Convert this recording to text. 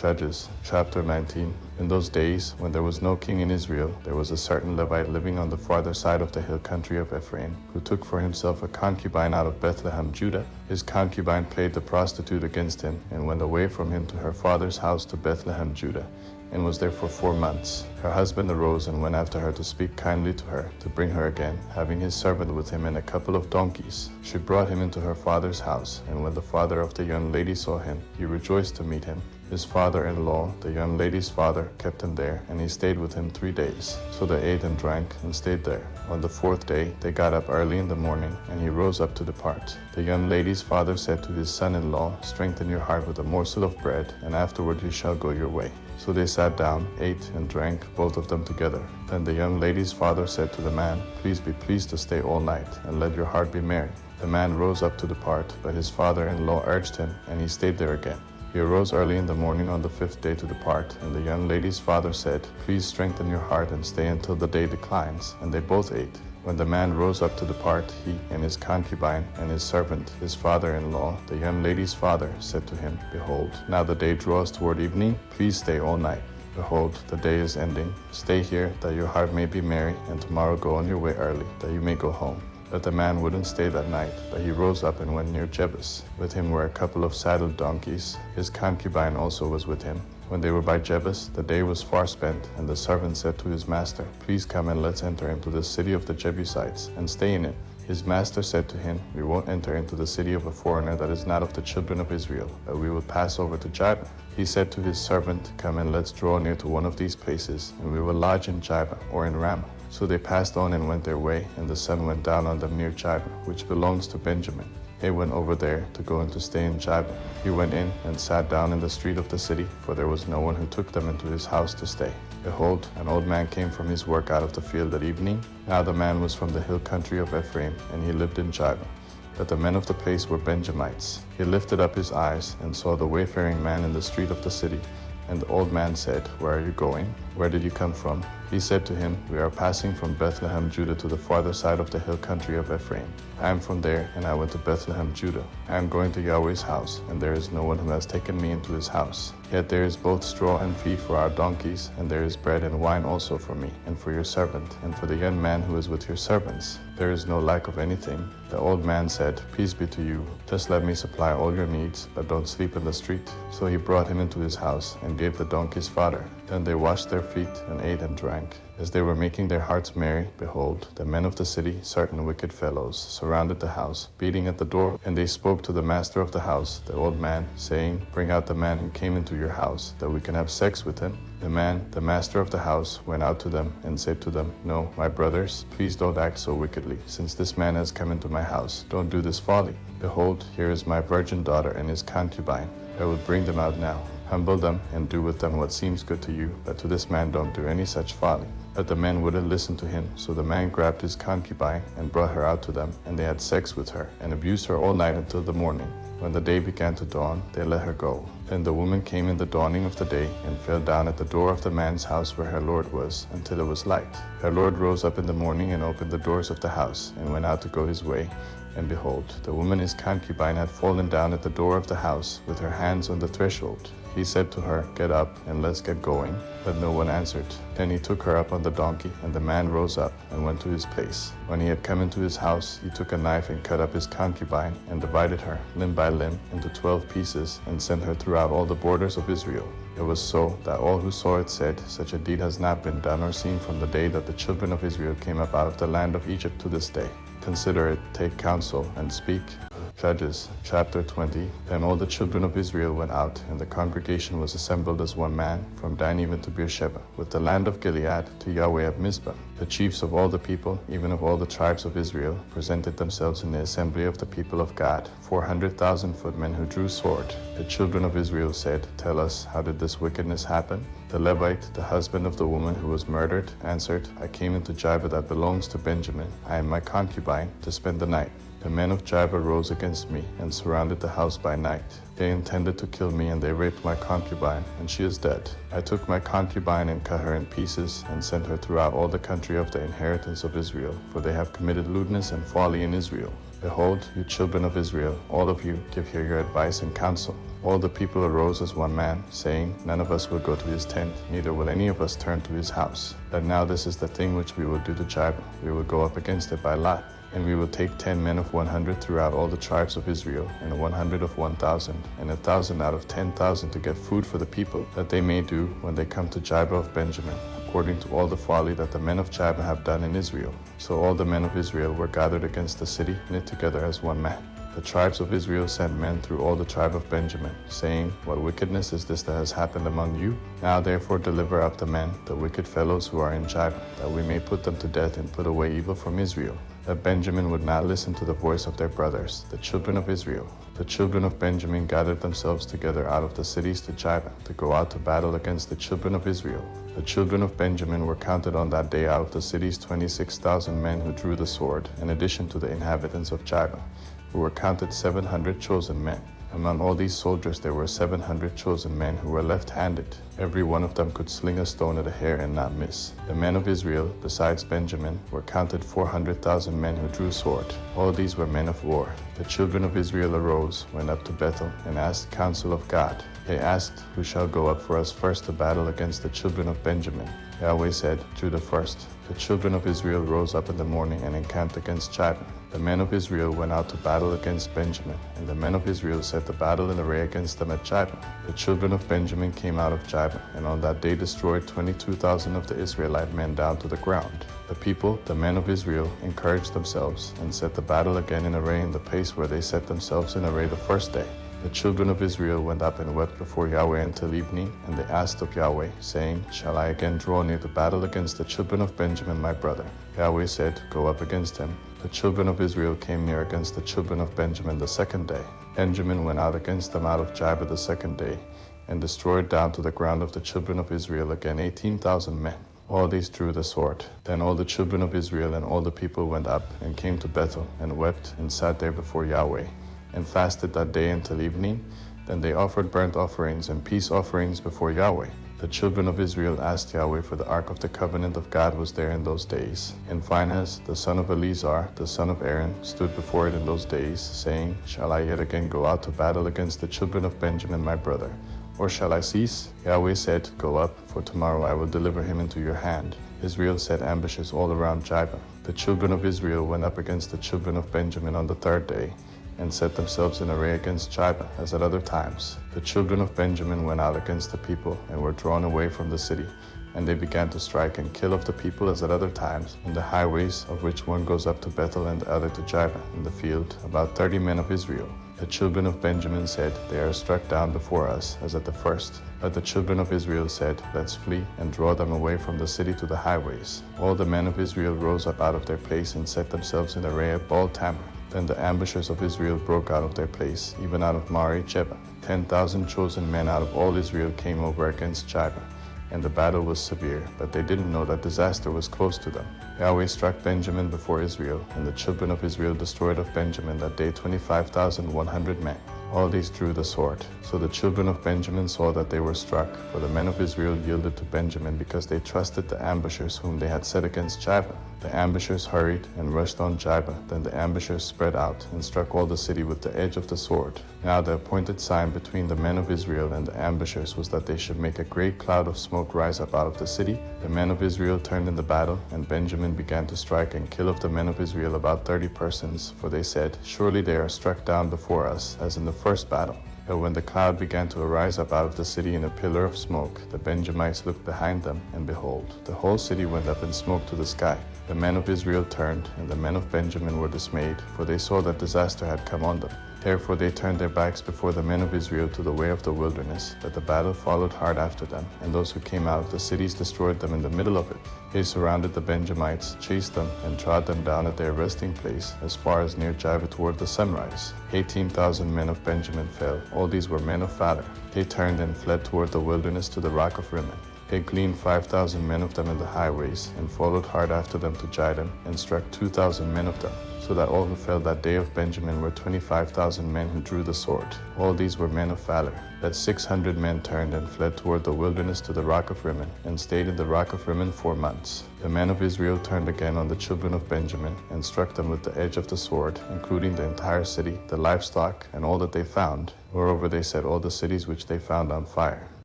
Judges chapter 19. In those days, when there was no king in Israel, there was a certain Levite living on the farther side of the hill country of Ephraim, who took for himself a concubine out of Bethlehem, Judah. His concubine played the prostitute against him, and went away from him to her father's house to Bethlehem, Judah, and was there for 4 months. Her husband arose and went after her to speak kindly to her, to bring her again, having his servant with him and a couple of donkeys. She brought him into her father's house, and when the father of the young lady saw him, he rejoiced to meet him. His father-in-law, the young lady's father, kept him there, and he stayed with him 3 days. So they ate and drank and stayed there. On the 4th day, they got up early in the morning, and he rose up to depart. The young lady's father said to his son-in-law, "Strengthen your heart with a morsel of bread, and afterward you shall go your way." So they sat down, ate, and drank, both of them together. Then the young lady's father said to the man, "Please be pleased to stay all night, and let your heart be merry." The man rose up to depart, but his father-in-law urged him, and he stayed there again. He arose early in the morning on the 5th day to depart, and the young lady's father said, "Please strengthen your heart and stay until the day declines." And they both ate. When the man rose up to depart, he and his concubine and his servant, his father-in-law, the young lady's father, said to him, "Behold, now the day draws toward evening. Please stay all night. Behold, the day is ending. Stay here, that your heart may be merry, and tomorrow go on your way early, that you may go home." But the man wouldn't stay that night, but he rose up and went near Jebus. With him were a couple of saddled donkeys. His concubine also was with him. When they were by Jebus, the day was far spent, and the servant said to his master, "Please come and let's enter into the city of the Jebusites, and stay in it." His master said to him, "We won't enter into the city of a foreigner that is not of the children of Israel, but we will pass over to Jibah." He said to his servant, "Come and let's draw near to one of these places, and we will lodge in Jibah or in Ramah." So they passed on and went their way, and the sun went down on them near Jibah, which belongs to Benjamin. He went over there to go and to stay in Jibah. He went in and sat down in the street of the city, for there was no one who took them into his house to stay. Behold, an old man came from his work out of the field at evening. Now the man was from the hill country of Ephraim, and he lived in Jibah. But the men of the place were Benjamites. He lifted up his eyes and saw the wayfaring man in the street of the city. And the old man said, "Where are you going? Where did you come from?" He said to him, "We are passing from Bethlehem, Judah, to the farther side of the hill country of Ephraim. I am from there, and I went to Bethlehem, Judah. I am going to Yahweh's house, and there is no one who has taken me into his house. Yet there is both straw and feed for our donkeys, and there is bread and wine also for me, and for your servant, and for the young man who is with your servants. There is no lack of anything." The old man said, "Peace be to you. Just let me supply all your needs, but don't sleep in the street." So he brought him into his house, and gave the donkeys fodder. Then they washed their feet, and ate and drank. As they were making their hearts merry, behold, the men of the city, certain wicked fellows, surrounded the house, beating at the door. And they spoke to the master of the house, the old man, saying, "Bring out the man who came into your house, that we can have sex with him." The man, the master of the house, went out to them and said to them, "No, my brothers, please don't act so wickedly. Since this man has come into my house, don't do this folly. Behold, here is my virgin daughter and his concubine. I will bring them out now. Humble them and do with them what seems good to you, but to this man don't do any such folly." But the men wouldn't listen to him, so the man grabbed his concubine and brought her out to them, and they had sex with her, and abused her all night until the morning. When the day began to dawn, they let her go. Then the woman came in the dawning of the day, and fell down at the door of the man's house where her lord was, until it was light. Her lord rose up in the morning, and opened the doors of the house, and went out to go his way. And behold, the woman his concubine had fallen down at the door of the house, with her hands on the threshold. He said to her, "Get up, and let's get going." But no one answered. Then he took her up on the donkey, and the man rose up, and went to his place. When he had come into his house, he took a knife, and cut up his concubine, and divided her, limb by limb, into 12 pieces, and sent her throughout all the borders of Israel. It was so that all who saw it said, "Such a deed has not been done or seen from the day that the children of Israel came up out of the land of Egypt to this day." Consider it, take counsel, and speak. Judges chapter 20. Then all the children of Israel went out, and the congregation was assembled as one man, from Dan even to Beersheba, with the land of Gilead, to Yahweh at Mizpah. The chiefs of all the people, even of all the tribes of Israel, presented themselves in the assembly of the people of God, 400,000 footmen who drew sword. The children of Israel said, "Tell us, how did this wickedness happen?" The Levite, the husband of the woman who was murdered, answered, "I came into Jibah that belongs to Benjamin, I and my concubine, to spend the night. The men of Jibah rose against me and surrounded the house by night. They intended to kill me, and they raped my concubine, and she is dead. I took my concubine and cut her in pieces, and sent her throughout all the country of the inheritance of Israel, for they have committed lewdness and folly in Israel. Behold, you children of Israel, all of you, give here your advice and counsel. All the people arose as one man, saying, None of us will go to his tent, neither will any of us turn to his house. But now this is the thing which we will do to Jabin. We will go up against it by lot. And we will take 10 men of 100 throughout all the tribes of Israel, and 100 of 1,000, and 1,000 out of 10,000 to get food for the people, that they may do when they come to Jabin of Benjamin, according to all the folly that the men of Jabin have done in Israel. So all the men of Israel were gathered against the city, knit together as one man. The tribes of Israel sent men through all the tribe of Benjamin, saying, What wickedness is this that has happened among you? Now therefore deliver up the men, the wicked fellows who are in Jabin, that we may put them to death and put away evil from Israel. That Benjamin would not listen to the voice of their brothers, the children of Israel. The children of Benjamin gathered themselves together out of the cities to Jabin, to go out to battle against the children of Israel. The children of Benjamin were counted on that day out of the cities 26,000 men who drew the sword, in addition to the inhabitants of Jabin, who were counted 700 chosen men. Among all these soldiers there were 700 chosen men who were left-handed. Every one of them could sling a stone at a hair and not miss. The men of Israel, besides Benjamin, were counted 400,000 men who drew sword. All these were men of war. The children of Israel arose, went up to Bethel, and asked counsel of God. They asked, Who shall go up for us first to battle against the children of Benjamin? Yahweh said, Judah first. The children of Israel rose up in the morning and encamped against Jabin. The men of Israel went out to battle against Benjamin, and the men of Israel set the battle in array against them at Jabin. The children of Benjamin came out of Jabin, and on that day destroyed 22,000 of the Israelite men down to the ground. The people, the men of Israel, encouraged themselves, and set the battle again in array in the place where they set themselves in array the first day. The children of Israel went up and wept before Yahweh until evening, and they asked of Yahweh, saying, Shall I again draw near to battle against the children of Benjamin my brother? Yahweh said, Go up against him. The children of Israel came near against the children of Benjamin the second day. Benjamin went out against them out of Jabin the second day, and destroyed down to the ground of the children of Israel again 18,000 men. All these drew the sword. Then all the children of Israel and all the people went up, and came to Bethel, and wept, and sat there before Yahweh, and fasted that day until evening. Then they offered burnt offerings and peace offerings before Yahweh. The children of Israel asked Yahweh, for the ark of the covenant of God was there in those days. And Phinehas, the son of Eleazar, the son of Aaron, stood before it in those days, saying, Shall I yet again go out to battle against the children of Benjamin my brother? Or shall I cease? Yahweh said, Go up, for tomorrow I will deliver him into your hand. Israel set ambushes all around Jabin. The children of Israel went up against the children of Benjamin on the third day, and set themselves in array against Jabin, as at other times. The children of Benjamin went out against the people, and were drawn away from the city. And they began to strike and kill of the people as at other times, in the highways, of which one goes up to Bethel and the other to Jabin, in the field, about 30 men of Israel. The children of Benjamin said, They are struck down before us, as at the first. But the children of Israel said, Let's flee, and draw them away from the city to the highways. All the men of Israel rose up out of their place, and set themselves in array at Baal-Tamar. Then the ambushers of Israel broke out of their place, even out of Mari-Jeba. 10,000 chosen men out of all Israel came over against Jabin, and the battle was severe, but they didn't know that disaster was close to them. Yahweh struck Benjamin before Israel, and the children of Israel destroyed of Benjamin that day 25,100 men. All these drew the sword. So the children of Benjamin saw that they were struck, for the men of Israel yielded to Benjamin because they trusted the ambushers whom they had set against Jabin. The ambushers hurried and rushed on Jabin. Then the ambushers spread out and struck all the city with the edge of the sword. Now the appointed sign between the men of Israel and the ambushers was that they should make a great cloud of smoke rise up out of the city. The men of Israel turned in the battle, and Benjamin began to strike and kill of the men of Israel about 30 persons, for they said, Surely they are struck down before us, as in the first battle. But when the cloud began to arise up out of the city in a pillar of smoke, the Benjamites looked behind them, and behold, the whole city went up in smoke to the sky. The men of Israel turned, and the men of Benjamin were dismayed, for they saw that disaster had come on them. Therefore they turned their backs before the men of Israel to the way of the wilderness, but the battle followed hard after them, and those who came out of the cities destroyed them in the middle of it. They surrounded the Benjamites, chased them, and trod them down at their resting place, as far as near Jabin toward the sunrise. 18,000 men of Benjamin fell. All these were men of valor. They turned and fled toward the wilderness to the rock of Rimmon. They gleaned 5,000 men of them in the highways, and followed hard after them to Jidon, and struck 2,000 men of them, so that all who fell that day of Benjamin were 25,000 men who drew the sword. All these were men of valor. That 600 men turned and fled toward the wilderness to the rock of Rimmon, and stayed in the rock of Rimmon 4 months. The men of Israel turned again on the children of Benjamin, and struck them with the edge of the sword, including the entire city, the livestock, and all that they found. Moreover, they set all the cities which they found on fire.